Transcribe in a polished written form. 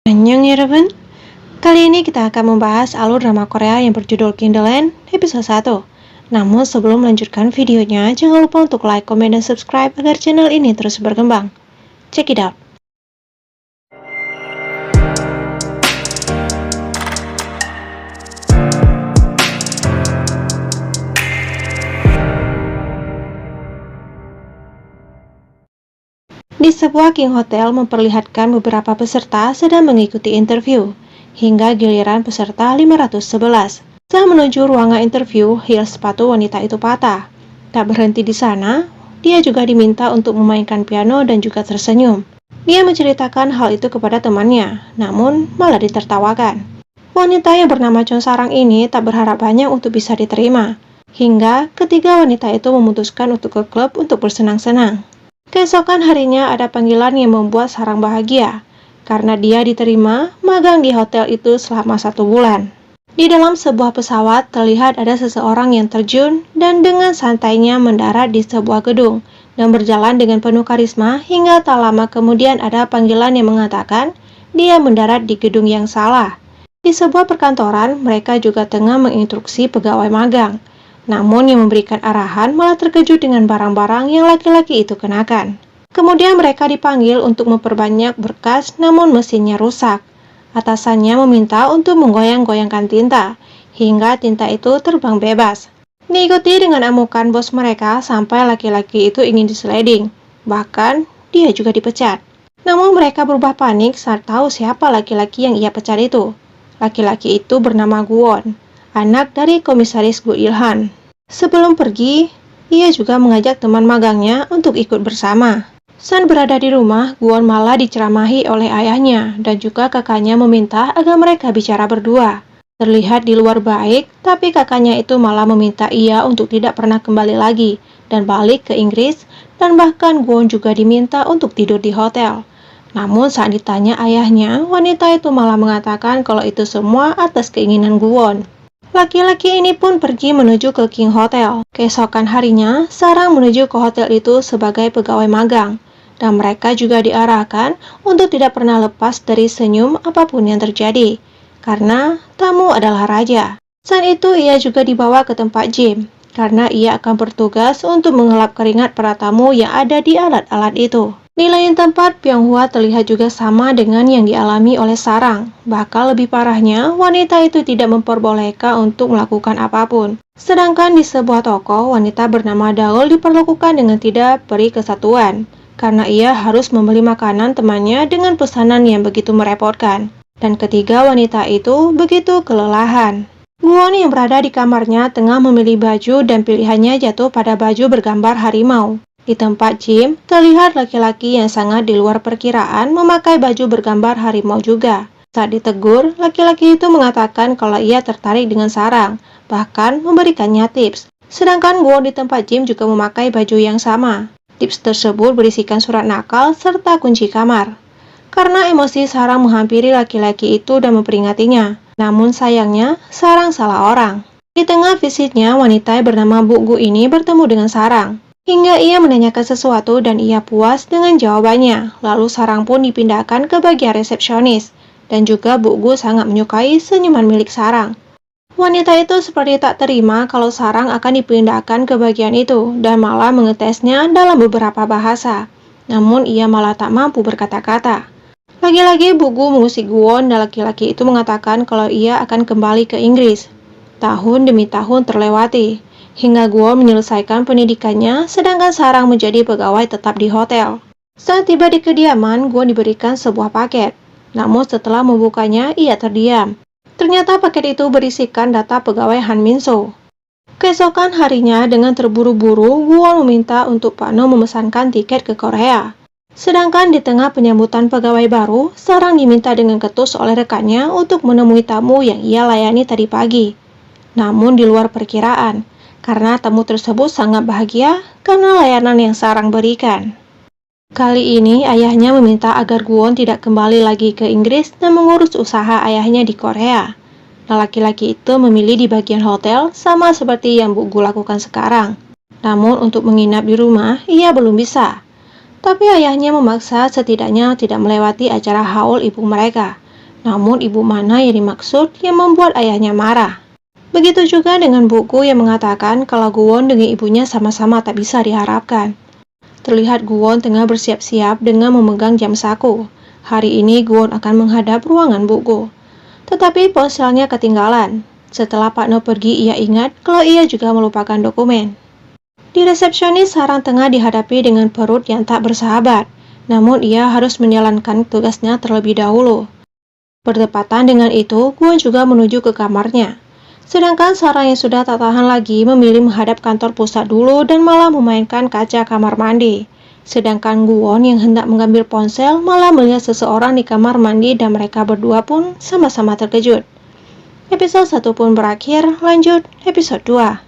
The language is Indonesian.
Annyeong 여러분, kali ini kita akan membahas alur drama Korea yang berjudul Kinderland episode 1. Namun sebelum melanjutkan videonya, jangan lupa untuk like, komen, dan subscribe agar channel ini terus berkembang. Check it out! Di sebuah King Hotel memperlihatkan beberapa peserta sedang mengikuti interview, hingga giliran peserta 511. Saat menuju ruangan interview, heel sepatu wanita itu patah. Tak berhenti di sana, dia juga diminta untuk memainkan piano dan juga tersenyum. Dia menceritakan hal itu kepada temannya, namun malah ditertawakan. Wanita yang bernama Chon Sarang ini tak berharap banyak untuk bisa diterima, hingga ketiga wanita itu memutuskan untuk ke klub untuk bersenang-senang. Keesokan harinya ada panggilan yang membuat Sarang bahagia, karena dia diterima magang di hotel itu selama 1 bulan. Di dalam sebuah pesawat terlihat ada seseorang yang terjun dan dengan santainya mendarat di sebuah gedung dan berjalan dengan penuh karisma hingga tak lama kemudian ada panggilan yang mengatakan dia mendarat di gedung yang salah. Di sebuah perkantoran, mereka juga tengah menginstruksi pegawai magang. Namun yang memberikan arahan malah terkejut dengan barang-barang yang laki-laki itu kenakan. Kemudian mereka dipanggil untuk memperbanyak berkas namun mesinnya rusak. Atasannya meminta untuk menggoyang-goyangkan tinta, hingga tinta itu terbang bebas. Diikuti dengan amukan bos mereka sampai laki-laki itu ingin disliding. Bahkan dia juga dipecat. Namun mereka berubah panik saat tahu siapa laki-laki yang ia pecat itu. Laki-laki itu bernama Guwon, anak dari komisaris Gu Ilhan. Sebelum pergi, ia juga mengajak teman magangnya untuk ikut bersama. Saat berada di rumah, Guwon malah diceramahi oleh ayahnya dan juga kakaknya meminta agar mereka bicara berdua. Terlihat di luar baik, tapi kakaknya itu malah meminta ia untuk tidak pernah kembali lagi dan balik ke Inggris, dan bahkan Guwon juga diminta untuk tidur di hotel. Namun saat ditanya ayahnya, wanita itu malah mengatakan kalau itu semua atas keinginan Guwon. Laki-laki ini pun pergi menuju ke King Hotel. Keesokan harinya, Sarang menuju ke hotel itu sebagai pegawai magang, dan mereka juga diarahkan untuk tidak pernah lepas dari senyum apapun yang terjadi, karena tamu adalah raja. Saat itu ia juga dibawa ke tempat gym, karena ia akan bertugas untuk mengelap keringat para tamu yang ada di alat-alat itu. Di lain tempat, Pyonghwa terlihat juga sama dengan yang dialami oleh Sarang. Bahkan lebih parahnya, wanita itu tidak memperbolehkan untuk melakukan apapun. Sedangkan di sebuah toko, wanita bernama Daul diperlakukan dengan tidak beri kesatuan, karena ia harus membeli makanan temannya dengan pesanan yang begitu merepotkan. Dan ketiga wanita itu begitu kelelahan. Guwon yang berada di kamarnya tengah memilih baju dan pilihannya jatuh pada baju bergambar harimau. Di tempat gym, terlihat laki-laki yang sangat di luar perkiraan memakai baju bergambar harimau juga. Saat ditegur, laki-laki itu mengatakan kalau ia tertarik dengan Sarang, bahkan memberikannya tips. Sedangkan Guwon di tempat gym juga memakai baju yang sama. Tips tersebut berisikan surat nakal serta kunci kamar. Karena emosi, Sarang menghampiri laki-laki itu dan memperingatinya. Namun sayangnya, Sarang salah orang. Di tengah visitnya, wanita bernama Bu Gu ini bertemu dengan Sarang. Hingga ia menanyakan sesuatu dan ia puas dengan jawabannya. Lalu Sarang pun dipindahkan ke bagian resepsionis. Dan juga Bu Gu sangat menyukai senyuman milik Sarang. Wanita itu seperti tak terima kalau Sarang akan dipindahkan ke bagian itu dan malah mengetesnya dalam beberapa bahasa. Namun ia malah tak mampu berkata-kata. Lagi-lagi Bu Gu mengusik Guwon dan laki-laki itu mengatakan kalau ia akan kembali ke Inggris. Tahun demi tahun terlewati, hingga Guwon menyelesaikan pendidikannya, sedangkan Sarang menjadi pegawai tetap di hotel. Saat tiba di kediaman, Guwon diberikan sebuah paket. Namun setelah membukanya, ia terdiam. Ternyata paket itu berisikan data pegawai Han Min-soo. Keesokan harinya, dengan terburu-buru, Guwon meminta untuk Pak No memesankan tiket ke Korea. Sedangkan di tengah penyambutan pegawai baru, Sarang diminta dengan ketus oleh rekannya untuk menemui tamu yang ia layani tadi pagi. Namun di luar perkiraan, karena tamu tersebut sangat bahagia karena layanan yang Sarang berikan. Kali ini ayahnya meminta agar Guwon tidak kembali lagi ke Inggris dan mengurus usaha ayahnya di Korea. Nah, laki-laki itu memilih di bagian hotel sama seperti yang Bu Gu lakukan sekarang. Namun untuk menginap di rumah, ia belum bisa. Tapi ayahnya memaksa setidaknya tidak melewati acara haul ibu mereka. Namun ibu mana yang dimaksud yang membuat ayahnya marah? Begitu juga dengan buku yang mengatakan kalau Guwon dengan ibunya sama-sama tak bisa diharapkan. Terlihat Guwon tengah bersiap-siap dengan memegang jam saku. Hari ini Guwon akan menghadap ruangan buku. Tetapi ponselnya ketinggalan. Setelah partner pergi, ia ingat kalau ia juga melupakan dokumen. Di resepsionis, Sarang tengah dihadapi dengan perut yang tak bersahabat. Namun ia harus menjalankan tugasnya terlebih dahulu. Berdepatan dengan itu, Guwon juga menuju ke kamarnya. Sedangkan Sarang yang sudah tak tahan lagi memilih menghadap kantor pusat dulu dan malah memainkan kaca kamar mandi. Sedangkan Guwon yang hendak mengambil ponsel malah melihat seseorang di kamar mandi dan mereka berdua pun sama-sama terkejut. Episode 1 pun berakhir, lanjut episode 2.